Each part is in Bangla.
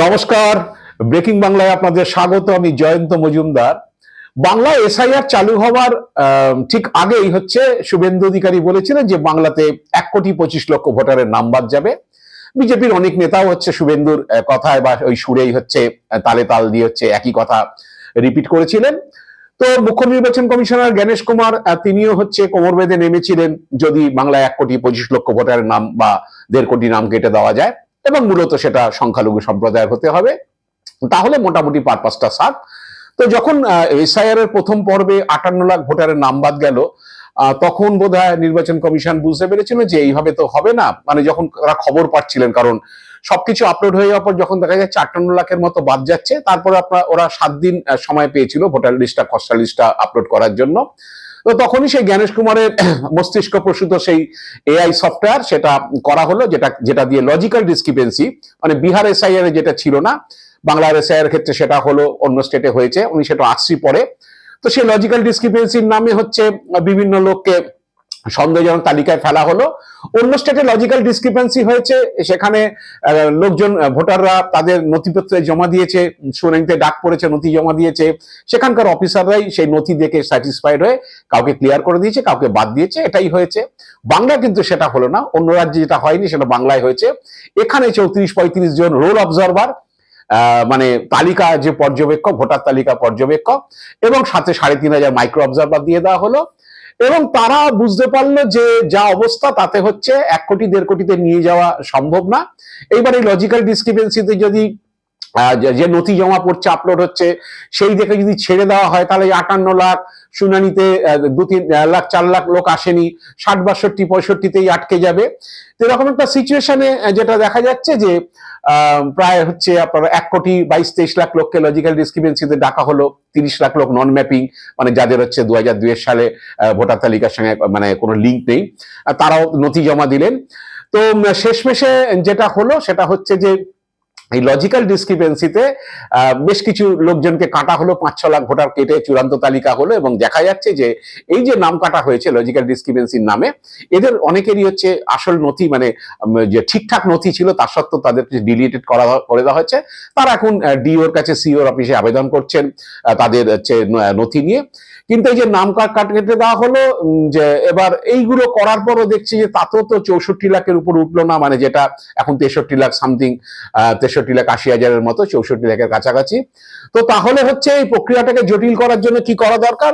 নমস্কার, ব্রেকিং বাংলায় আপনাদের স্বাগত। আমি জয়ন্ত মজুমদার। বাংলা এসআইআর চালু হওয়ার ঠিক আগেই শুভেন্দু অধিকারী বলেছিলেন যে বাংলাতে 1,25,00,000 ভোটারের নাম বাদ যাবে। বিজেপির অনেক নেতাও শুভেন্দুর কথায় বা ওই সুরেই তালে তাল দিয়ে একই কথা রিপিট করেছিলেন। তো মুখ্য নির্বাচন কমিশনার জ্ঞানেশ কুমার তিনিও কোমর বেঁধে নেমেছিলেন যদি বাংলায় 1,25,00,000 ভোটারের নাম বা 1.5 কোটি নাম কেটে দেওয়া যায়, এবং মূলত সেটা সংখ্যালঘু সম্প্রদায়ের হতে হবে, তাহলে মোটামুটি পারপাসটা সাফ। তো যখন এসআইআর এর প্রথম পর্বে 58 লাখ ভোটারের নাম বাদ গেল, তখন বোধহয় নির্বাচন কমিশন বুঝতে পেরেছিল যে এইভাবে তো হবে না। মানে যখন ওরা খবর পাচ্ছিলেন, কারণ সবকিছু আপলোড হয়ে যাওয়ার পর যখন দেখা যাচ্ছে 58 লাখের মতো বাদ যাচ্ছে, তারপরে ওরা 7 দিন সময় পেয়েছিল ভোটার লিস্টটা, খসড়া লিস্টটা আপলোড করার জন্য। তো তখনই সেই জ্ঞানেশ কুমারের মস্তিষ্ক প্রসূত সেই এআই সফটওয়্যার সেটা করা হলো, যেটা দিয়ে লজিক্যাল ডিসক্রিপেন্সি, মানে বিহার এসআইআর যেটা ছিল না, বাংলার এসআইআর ক্ষেত্রে সেটা হলো, অন্য স্টেটে হয়েছে 1980 পরে। তো সেই লজিক্যাল ডিসক্রিপেন্সির নামে বিভিন্ন লোককে সন্দেহজনক তালিকায় ফেলা হলো। অন্য স্টেটে লজিক্যাল ডিসক্রিপেন্সি হয়েছে, সেখানে লোকজন ভোটাররা তাদের নথিপত্র জমা দিয়েছে, শুনানিতে ডাক পড়েছে, নথি জমা দিয়েছে, সেখানকার অফিসাররাই সেই নথি দেখে স্যাটিসফাইড হয়ে কাউকে ক্লিয়ার করে দিয়েছে, কাউকে বাদ দিয়েছে, এটাই হয়েছে। বাংলা কিন্তু সেটা হলো না। অন্য রাজ্যে যেটা হয়নি সেটা বাংলায় হয়েছে। এখানে 34-35 জন রোল অবজারভার, মানে তালিকা যে পর্যবেক্ষক, ভোটার তালিকা পর্যবেক্ষক, এবং সাথে 3,500 মাইক্রো অবজারভার দিয়ে দেওয়া হলো। এবং তারা বুঝতে পারলো যে যা অবস্থা তাতে 1 কোটি 1.5 কোটিতে নিয়ে যাওয়া সম্ভব না। এইবার এই লজিক্যাল ডিসক্রিপেন্সিতে যদি যে নথি জমা পড়ছে, আপলোড হচ্ছে, সেই দেখে যদি ছেড়ে দেওয়া হয়, তাহলে 58 লাখ শুনানিতে 2-3 লাখ 4 লাখ লোক আসেনি, 60, 62, 65তেই আটকে যাবে। তো এরকম একটা সিচুয়েশনে যেটা দেখা যাচ্ছে যে প্রায় আপনার 1,22,23 লাখ লোককে লজিক্যাল ডিসক্রিপেন্সিতে ডাকা হলো। 30 লাখ লোক নন ম্যাপিং, মানে যাদের 2002 সালে ভোটার তালিকার সঙ্গে মানে কোনো লিঙ্ক নেই, তারাও নথি জমা দিলেন। তো শেষমেশে যেটা হলো সেটা যে এই লজিক্যাল ডিসক্রিপেন্সিতে বেশ কিছু লোকজনকে কাটা হলো, 5-6 লাখ ভোটার কেটে চূড়ান্ত তালিকা হলো, এবং দেখা যাচ্ছে যে এই যে নাম কাটা হয়েছে লজিক্যাল ডিসক্রিপেন্সির নামে, এদের অনেকেরই আসল নথি, মানে যে ঠিকঠাক নথি ছিল তার সত্ত্বেও তাদেরকে ডিলিটেড করে দেওয়া হয়েছে। তারা এখন ডিওর কাছে, সিওর অফিসে আবেদন করছেন তাদের নথি নিয়ে। কিন্তু এই যে নাম কেটে দেওয়া হলো, যে এবার এইগুলো করার পরও দেখছি যে তাতেও তো 64 লাখের উপর উঠলো না, মানে যেটা এখন 63 লাখ সামথিং, 63,80,000 মতো, 64 লাখের কাছাকাছি। তো তাহলে এই প্রক্রিয়াটাকে জটিল করার জন্য কি করা দরকার?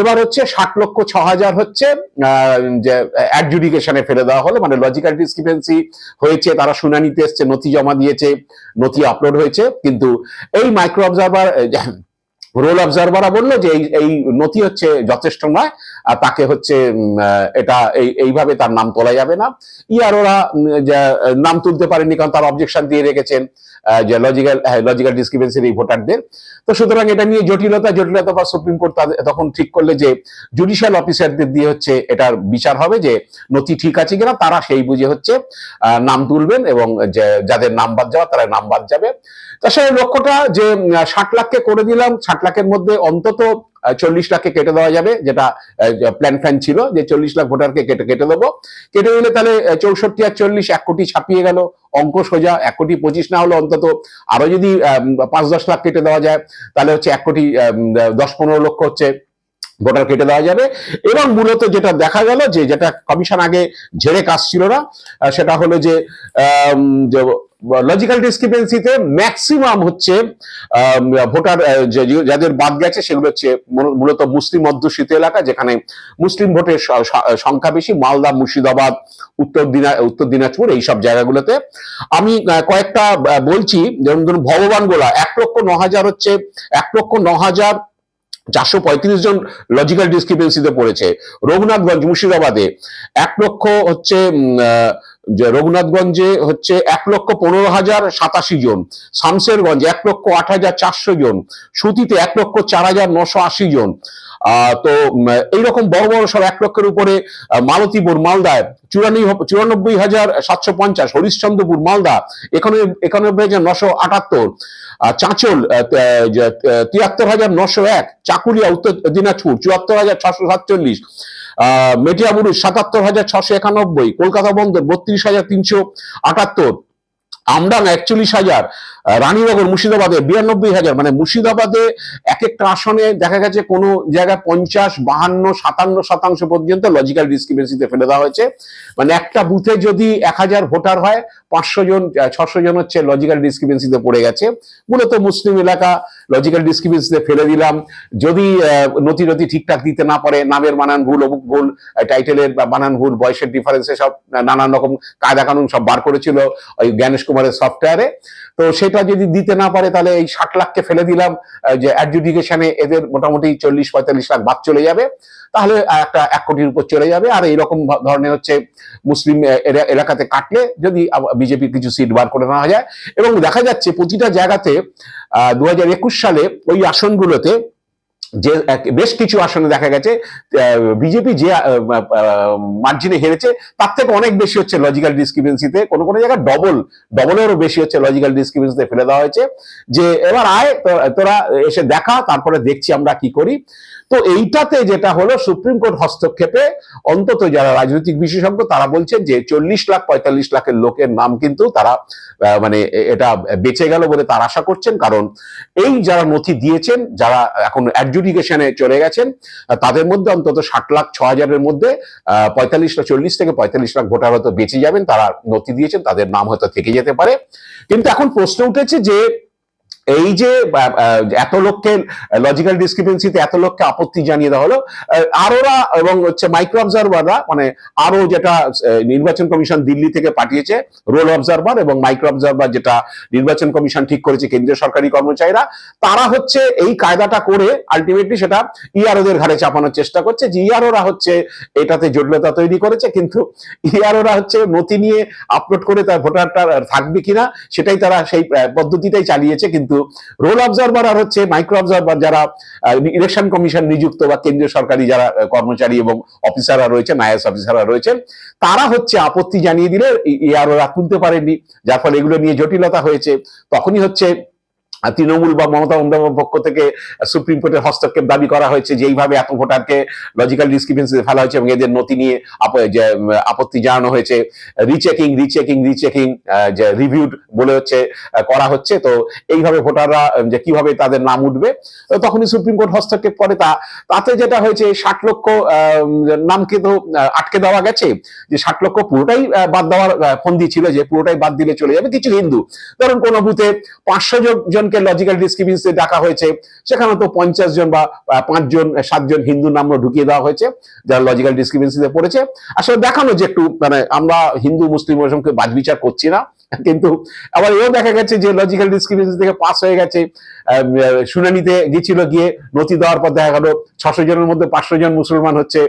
এবার 60,06,000 যে অ্যাডজুডিকেশনে ফেলে দেওয়া হলো, মানে লজিক্যাল ডিসক্রিপেন্সি হয়েছে, তারা শুনানিতে এসছে, নথি জমা দিয়েছে, নথি আপলোড হয়েছে, কিন্তু এই মাইক্রো অবজারভার, রোল অবজারভাররা বললো যে এই নথি যথেষ্ট নয়, তাকে এটা এইভাবে তার নাম তোলা যাবে না। ওরা নাম তুলতে পারেনি, কারণ তার অবজেকশন দিয়ে রেখেছেন যে লজিক্যাল ডিসক্রিপেন্সির এই ভোটারদের। তো সুতরাং এটা নিয়ে জটিলতা পর সুপ্রিম কোর্ট তখন ঠিক করলে যে জুডিশিয়াল অফিসারদের দিয়ে এটার বিচার হবে, যে নথি ঠিক আছে কিনা, তারা সেই বুঝে নাম তুলবেন, এবং যাদের নাম বাদ যাওয়া তারা নাম বাদ যাবে। তাছাড়া লক্ষ্যটা যে 60 লাখকে করে দিলাম, 60 লাখের মধ্যে অন্তত 40 লাখকে কেটে দেওয়া যাবে, যেটা প্ল্যান ছিল যে 40 লাখ ভোটারকে কেটে দেবো। কেটে দিলে তাহলে 64 আর 40, 1 কোটি ছাপিয়ে গেল, অঙ্ক সোজা। 1,25,00,000 না হলে অন্তত আরো যদি 5-10 লাখ কেটে দেওয়া যায়, তাহলে 1,10,15 লক্ষ ভোটার কেটে দেওয়া যাবে। এবং মূলত যেটা দেখা গেল, যেটা কমিশন আগে ঝেড়ে কাজ ছিল না, সেটা হলো যে লজিক্যাল ডিসক্রিপেন্সিতে ম্যাক্সিমাম ভোটার যাদের বাদ গেছে সেগুলো মূলত মুসলিম অধ্যুষিত এলাকা, যেখানে মুসলিম ভোটের সংখ্যা বেশি, মালদা, মুর্শিদাবাদ, উত্তর দিনাজপুর, এইসব জায়গাগুলোতে। আমি কয়েকটা বলছি, যেমন ধরুন ভগবান গোলা 1,09,000 1,09,435 জন লজিক্যাল ডিসক্রিপেন্সিতে পড়েছে। রঘুনাথগঞ্জ মুর্শিদাবাদে 1 লক্ষ রঘুনাথগঞ্জে 1,15,087 জন, শামশেরগঞ্জ 1,08,400 জন, সুতিতে 1,04,980 জন। তো এইরকম বড় বড় সব 1 লক্ষের উপরে, মালতীপুর মালদায় 94,750, হরিশ্চন্দ্রপুর মালদা 91,978, চাঁচল 73,901, চাকুলিয়া উত্তর দিনাজপুর 74,647, মেটিয়াবুরুজ 77,691, কলকাতা বন্দর 32,378, আমডাং 41,000, রানীনগর মুর্শিদাবাদে 92,000, মানে মুর্শিদাবাদে এক একটা আসনে দেখা গেছে কোনো জায়গায় 50, 52, 57% পর্যন্ত লজিক্যাল ডিসক্রিপেন্সিতে ফেলে দেওয়া হয়েছে। মানে একটা বুথে যদি 1000 ভোটার হয়, 500 জন 600 জন হচ্ছে লজিক্যাল ডিসক্রিপেন্সিতে পড়ে গেছে। মূলত মুসলিম এলাকা, লজিক্যাল ডিসক্রিপেন্সিতে ফেলে দিলাম। যদি নথি ঠিকঠাক দিতে না পারে, নামের বানান ভুল, অমুক ভুল, টাইটেলের বানান ভুল, বয়সের ডিফারেন্সে সব নানান রকম কায়দা কানুন সব বার করেছিল ওই জ্ঞানেশ কুমারের সফটওয়্যারে। তো সেটা যদি দিতে না পারে তাহলে এই 60 লাখকে ফেলে দিলাম, যে অ্যাডজুডিকেশনে এদের মোটামুটি 40-45 লাখ বাদ চলে যাবে, তাহলে একটা 1 কোটির উপর চলে যাবে। আর এইরকম ধরনের হচ্ছে মুসলিম এলাকাতে কাটলে যদি বিজেপির কিছু সিট বার করে নেওয়া যায়। এবং দেখা যাচ্ছে প্রতিটা জায়গাতে 2021 সালে ওই আসনগুলোতে যে বেশ কিছু আসনে দেখা গেছে বিজেপি যে মার্জিনে হেরেছে তার থেকে অনেক বেশি হচ্ছে লজিক্যাল ডিসক্রিপেন্সিতে, কোনো কোনো জায়গায় ডবলেরও বেশি হচ্ছে লজিক্যাল ডিসক্রিপেন্সিতে ফেলে দেওয়া হয়েছে। যে এবার আয় তোরা এসে দেখা, তারপরে দেখছি আমরা কি করি। তো এইটাতে যেটা হলো, সুপ্রিম কোর্ট হস্তক্ষেপে অন্তত যারা রাজনৈতিক বিশেষজ্ঞ তারা বলছেন যে 40-45 লাখের লোকের নাম কিন্তু তারা মানে এটা বেঁচে গেল বলে তারা আশা করছেন। কারণ এই যারা নথি দিয়েছেন, যারা এখন অ্যাডজুডিকেশনে চলে গেছেন, তাদের মধ্যে অন্তত 60,06,000-এর মধ্যে 40 থেকে 45 লাখ ভোটার হয়তো বেঁচে যাবেন, তারা নথি দিয়েছেন, তাদের নাম হয়তো থেকে যেতে পারে। কিন্তু এখন প্রশ্ন উঠেছে যে এই যে এত লোককে লজিক্যাল ডিসক্রিপেন্সিতে এত লোককে আপত্তি জানিয়ে দেওয়া হলো, আরোরা এবং হচ্ছে মাইক্রো অবজারভাররা, মানে আরো যেটা নির্বাচন কমিশন দিল্লি থেকে পাঠিয়েছে রোল অবজারভার এবং মাইক্রো অবজারভার, যেটা নির্বাচন কমিশন ঠিক করেছে কেন্দ্রীয় সরকারি কর্মচারীরা, তারা হচ্ছে এই কায়দাটা করে আলটিমেটলি সেটা ইআরওদের ঘাড়ে চাপানোর চেষ্টা করছে। যে ইআরওরা হচ্ছে এটাতে জটিলতা তৈরি করেছে, কিন্তু ইআরওরা হচ্ছে নথি নিয়ে আপলোড করে তার ভোটারটা থাকবে কিনা সেটাই তারা সেই পদ্ধতিটাই চালিয়েছে। কিন্তু রোল অবজারভার আর হচ্ছে মাইক্রো অবজারভার যারা ইলেকশন কমিশন নিযুক্ত বা কেন্দ্রীয় সরকারি যারা কর্মচারী এবং অফিসাররা রয়েছেন, আইএএস অফিসাররা রয়েছেন, তারা হচ্ছে আপত্তি জানিয়ে দিলে এআরওরা তুলতে পারেননি, যার ফলে এগুলো নিয়ে জটিলতা হয়েছে। তখনই হচ্ছে তৃণমূল বা মমতা বন্দ্যোপাধ্যায়ের পক্ষ থেকে সুপ্রিম কোর্টের হস্তক্ষেপ দাবি করা হয়েছে যে এইভাবে এত ভোটারকে লজিক্যাল ডিসক্রিপেন্সিতে ফেলা হয়েছে এবং এদের নথি নিয়ে আপত্তি জানানো হয়েছে। রিচেকিং যে রিভিউড বলে হচ্ছে করা হচ্ছে। তো এইভাবে ভোটাররা যে কিভাবে তাদের নাম উঠবে, তখনই সুপ্রিম কোর্ট হস্তক্ষেপ করে। তাতে যেটা হয়েছে 60 লক্ষ নামকে তো আটকে দেওয়া গেছে, যে 60 লক্ষ পুরোটাই বাদ দেওয়ার ফন্দি ছিল, যে পুরোটাই বাদ দিলে চলে যাবে। কিছু হিন্দু, ধরুন কোন বুথে 500 জনকে লজিক্যাল ডিসক্রিপেন্সিতে ডাকা হয়েছে, সেখানে তো 50 জন বা 5 জন 7 জন হিন্দু নামও ঢুকিয়ে দেওয়া হয়েছে যারা লজিক্যাল ডিসক্রিপেন্সিতে পড়েছে। আসলে দেখানো যে একটু মানে আমরা হিন্দু মুসলিম ওরকমকে বাছবিচার করছি না, কিন্তু আবার এও দেখা গেছে যে লজিক্যাল ডিসক্রিপেন্সি থেকে পাস হয়ে গেছে, শুনানিতে গেছিল, গিয়ে নথি দেওয়ার পর দেখা গেল 600 জনের মধ্যে 500 জন মুসলমান হচ্ছে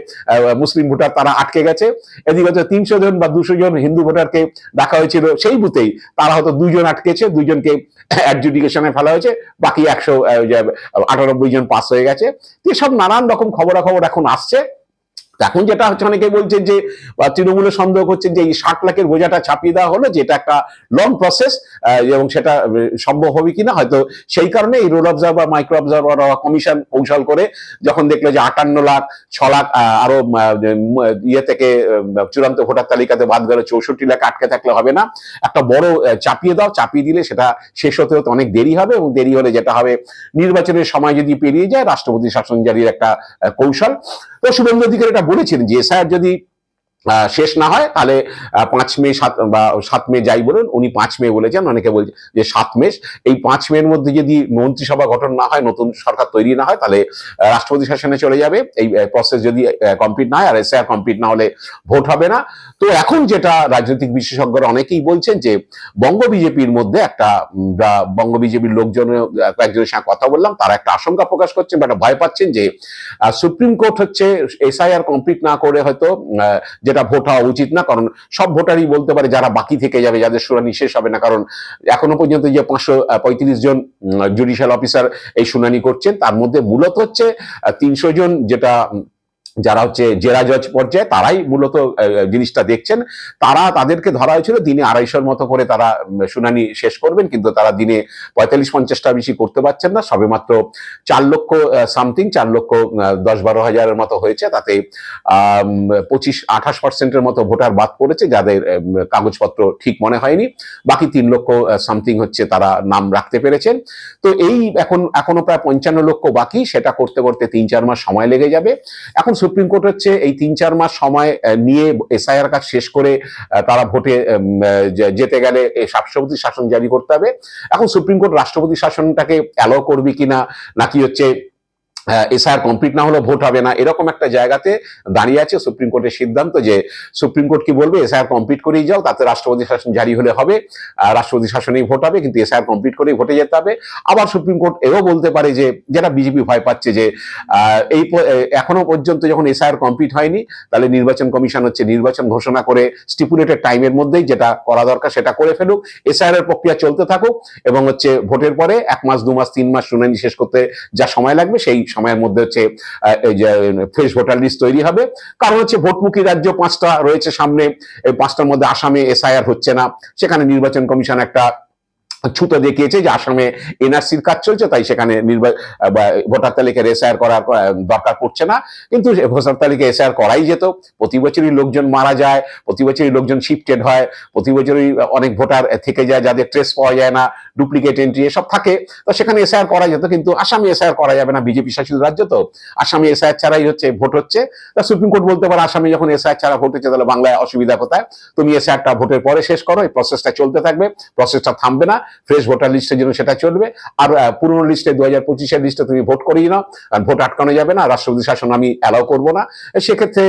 মুসলিম ভোটার, তারা আটকে গেছে। এদিকে হচ্ছে 300 জন বা 200 জন হিন্দু ভোটারকে ডাকা হয়েছিল সেই বুথেই, তারা হয়তো 2 জন আটকেছে, 2 জনকে অ্যাডজুডিকেশনে ফেলা হয়েছে, বাকি 198 জন পাস হয়ে গেছে। এসব নানান রকম খবরাখবর এখন আসছে। এখন যেটা হচ্ছে, অনেকে বলছেন যে তৃণমূলের সন্দেহ করছেন যে এই 60 লাখের বোঝাটা চাপিয়ে দেওয়া হলো, যেটা একটা লং প্রসেস এবং সেটা সম্ভব হবে কিনা, হয়তো সেই কারণে এই roll observer micro observer commission কৌশল করে যখন দেখলো যে 58 লাখ 6 লাখ আরো ইয়ে থেকে চূড়ান্ত ভোটার তালিকাতে বাদ গেল, 64 লাখ আটকে থাকলে হবে না, একটা বড় চাপিয়ে দাও, চাপিয়ে দিলে সেটা শেষ হতে হতে অনেক দেরি হবে, এবং দেরি হলে যেটা হবে নির্বাচনের সময় যদি পেরিয়ে যায়, রাষ্ট্রপতি শাসন জারির একটা কৌশল। তো শুভেন্দু অধিকারী এটা বলেছেন যে এসআইআর যদি শেষ না হয় তাহলে 5 মে 7 মে যাই বলুন, উনি 5 মে বলেছেন, অনেকে বলছে যে 7 মে। এই 5 মের মধ্যে যদি মন্ত্রিসভা গঠন না হয়, নতুন সরকার তৈরি না হয়, তাহলে রাষ্ট্রপতি শাসনে চলে যাবে। এই প্রসেস যদি কমপ্লিট না হয়, আর এসআইআর কমপ্লিট না হলে ভোট হবে না। তো এখন যেটা রাজনৈতিক বিশেষজ্ঞরা অনেকেই বলছেন যে বঙ্গ বিজেপির মধ্যে একটা, বঙ্গ বিজেপির লোকজন একজনের সঙ্গে কথা বললাম, তারা একটা আশঙ্কা প্রকাশ করছেন বা একটা ভয় পাচ্ছেন যে সুপ্রিম কোর্ট হচ্ছে এসআইআর কমপ্লিট না করে হয়তো যেটা ভোট হওয়া উচিত না, কারণ সব ভোটারই বলতে পারে যারা বাকি থেকে যাবে, যাদের শুনানি শেষ হবে না। কারণ এখনো পর্যন্ত যে 535 জন জুডিশিয়াল অফিসার এই শুনানি করছেন, তার মধ্যে মূলত হচ্ছে 300 জন যেটা যারা হচ্ছে জেরা জজ পর্যায়ে তারাই মূলত জিনিসটা দেখছেন। তাদেরকে ধরা হয়েছিল দিনে 250 মতো করে তারা শুনানি শেষ করবেন, কিন্তু তারা দিনে 45-50টা বেশি করতে পারছেন না। সবেমাত্র 4 লক্ষ সামথিং, 4 লক্ষ 10-12 হাজারের মতো হয়েছে। তাতে 25-28% মতো ভোটার বাদ পড়েছে যাদের কাগজপত্র ঠিক মনে হয়নি। বাকি 3 লক্ষ সামথিং হচ্ছে তারা নাম রাখতে পেরেছেন। তো এই এখনো প্রায় 55 লক্ষ বাকি, সেটা করতে করতে 3-4 মাস সময় লেগে যাবে। এখন সুপ্রিম কোর্ট হচ্ছে এই 3-4 মাস সময় নিয়ে এসআইআর কাজ শেষ করে তারা ভোটে যেতে গেলে রাষ্ট্রপতি শাসন জারি করতে হবে। এখন সুপ্রিম কোর্ট রাষ্ট্রপতি শাসনটাকে অ্যালাউ করবে কিনা, নাকি হচ্ছে এসআইআর কমপ্লিট না হলে ভোট হবে না, এরকম একটা জায়গাতে দাঁড়িয়ে আছে সুপ্রিম কোর্টের সিদ্ধান্ত। যে সুপ্রিম কোর্ট কি বলবে, এসআইআর কমপ্লিট করেই যাও, তাতে রাষ্ট্রপতি শাসন জারি হলে হবে, রাষ্ট্রপতি শাসনেই ভোট হবে, কিন্তু এসআইআর কমপ্লিট করেই ভোটে যেতে হবে। আবার সুপ্রিম কোর্ট এও বলতে পারে যে, যেটা বিজেপি ভয় পাচ্ছে, যে এই এখনো পর্যন্ত যখন এসআইআর কমপ্লিট হয়নি, তাহলে নির্বাচন কমিশন হচ্ছে নির্বাচন ঘোষণা করে স্টিপুলেটেড টাইমের মধ্যেই যেটা করা দরকার সেটা করে ফেলুক, এসআইআর এর প্রক্রিয়া চলতে থাকুক, এবং হচ্ছে ভোটের পরে 1 মাস 2 মাস 3 মাস শুনানি শেষ করতে যা সময় লাগবে সেই সময়ের মধ্যে হচ্ছে এই যে ফ্রেশ ভোটার লিস্ট তৈরি হবে। কারণ হচ্ছে ভোটমুখী রাজ্য 5টা রয়েছে সামনে, এই 5টার মধ্যে আসামে এসআইআর হচ্ছে না, সেখানে নির্বাচন কমিশন একটা ছুতো দেখিয়েছে যে আসামে এনআরসির কাজ চলছে, তাই সেখানে ভোটার তালিকায় এসআইআর করার দরকার পড়ছে না। কিন্তু ভোটার তালিকায় এসআইআর করাই যেত। প্রতি বছরই লোকজন মারা যায়, প্রতি বছরই লোকজন শিফটেড হয়, প্রতি বছরই অনেক ভোটার থেকে যায় যাদের ট্রেস পাওয়া যায় না, ডুপ্লিকেট এন্ট্রি এসব থাকে। তো সেখানে এসআইআর করা যেত, কিন্তু আসামে এসআইআর করা যাবে না, বিজেপি শাসিত রাজ্য তো, আসামে এসআইআর ছাড়াই হচ্ছে ভোট হচ্ছে। তা সুপ্রিম কোর্ট বলতে পারে, আসামে যখন এসআইআর ছাড়া ভোট হচ্ছে, তাহলে বাংলায় অসুবিধা কোথায়? তুমি এসআইআরটা ভোটের পরে শেষ করো, এই প্রসেসটা চলতে থাকবে, প্রসেসটা থামবে না, ফ্রেশ ভোটার লিস্টের জন্য সেটা চলবে। আর পুরনো লিস্টে 2025-এর লিস্টে তুমি ভোট করিয়ে নাও, আর ভোট আটকানো যাবে না, রাষ্ট্রপতি শাসন আমি অ্যালাউ করবো না। সেক্ষেত্রে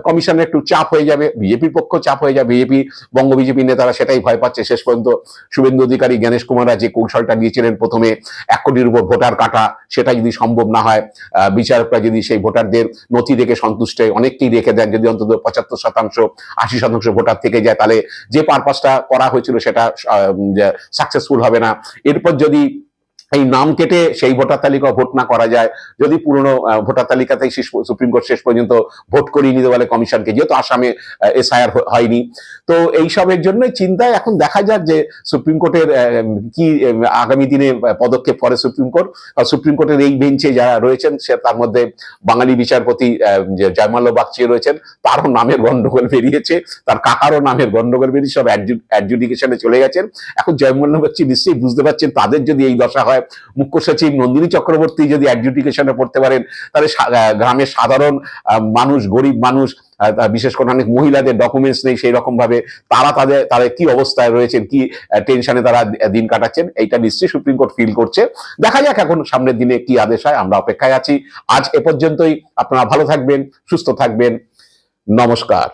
কমিশনের একটু চাপ হয়ে যাবে, বিজেপির পক্ষ চাপ হয়ে যাবে, বিজেপি বঙ্গ বিজেপি নেতারা সেটাই ভয় পাচ্ছে। শেষ পর্যন্ত শুভেন্দু অধিকারী, গণেশ কুমাররা যে কৌশলটা নিয়েছিলেন প্রথমে 1 কোটির উপর ভোটার কাটা, সেটা যদি সম্ভব না হয়, বিচারকরা যদি সেই ভোটারদের নথি দেখে সন্তুষ্ট অনেককেই রেখে দেন, যদি অন্তত 75%, 80% ভোটার থেকে যায়, তাহলে যে পারপাসটা করা হয়েছিল সেটা সাকসেসফুল হবে না। এরপর যদি এই নাম কেটে সেই ভোটার তালিকা ভোট না করা যায়, যদি পুরনো ভোটার তালিকাতেই সুপ্রিম কোর্ট শেষ পর্যন্ত ভোট করিয়ে নিতে বলে কমিশনকে, যেহেতু আসামে এসআইআর হয়নি। তো এইসবের জন্যই চিন্তায় এখন দেখা যাক যে সুপ্রিম কোর্টের কি আগামী দিনে পদক্ষেপ করে সুপ্রিম কোর্ট। সুপ্রিম কোর্টের এই বেঞ্চে যারা রয়েছেন, সে তার মধ্যে বাঙালি বিচারপতি জয়মাল্য বাগচি রয়েছেন, তারও নামের গন্ডগোল বেরিয়েছে, তার কাকারও নামের গন্ডগোল বেরিয়ে সব অ্যাডজুডিকেশনে চলে গেছেন। এখন জয়মাল্য বাগচি নিশ্চয়ই বুঝতে পারছেন, তাদের যদি এই দশা হয়, মুখ্য সচিব নন্দিনী চক্রবর্তী যদি অ্যাডজুডিকেশনে পড়তে পারেন, তাহলে গ্রামের সাধারণ মানুষ, গরিব মানুষ, বিশেষ করে অনেক মহিলাদের ডকুমেন্টস নেই সেই রকম ভাবে, তাদের কি অবস্থায় রয়েছেন, কি টেনশনে তারা দিন কাটাচ্ছেন, এইটা নিশ্চয়ই সুপ্রিম কোর্ট ফিল করছে। দেখা যাক এখন সামনের দিনে কি আদেশ হয়, আমরা অপেক্ষায় আছি। আজ এ পর্যন্তই। আপনারা ভালো থাকবেন, সুস্থ থাকবেন, নমস্কার।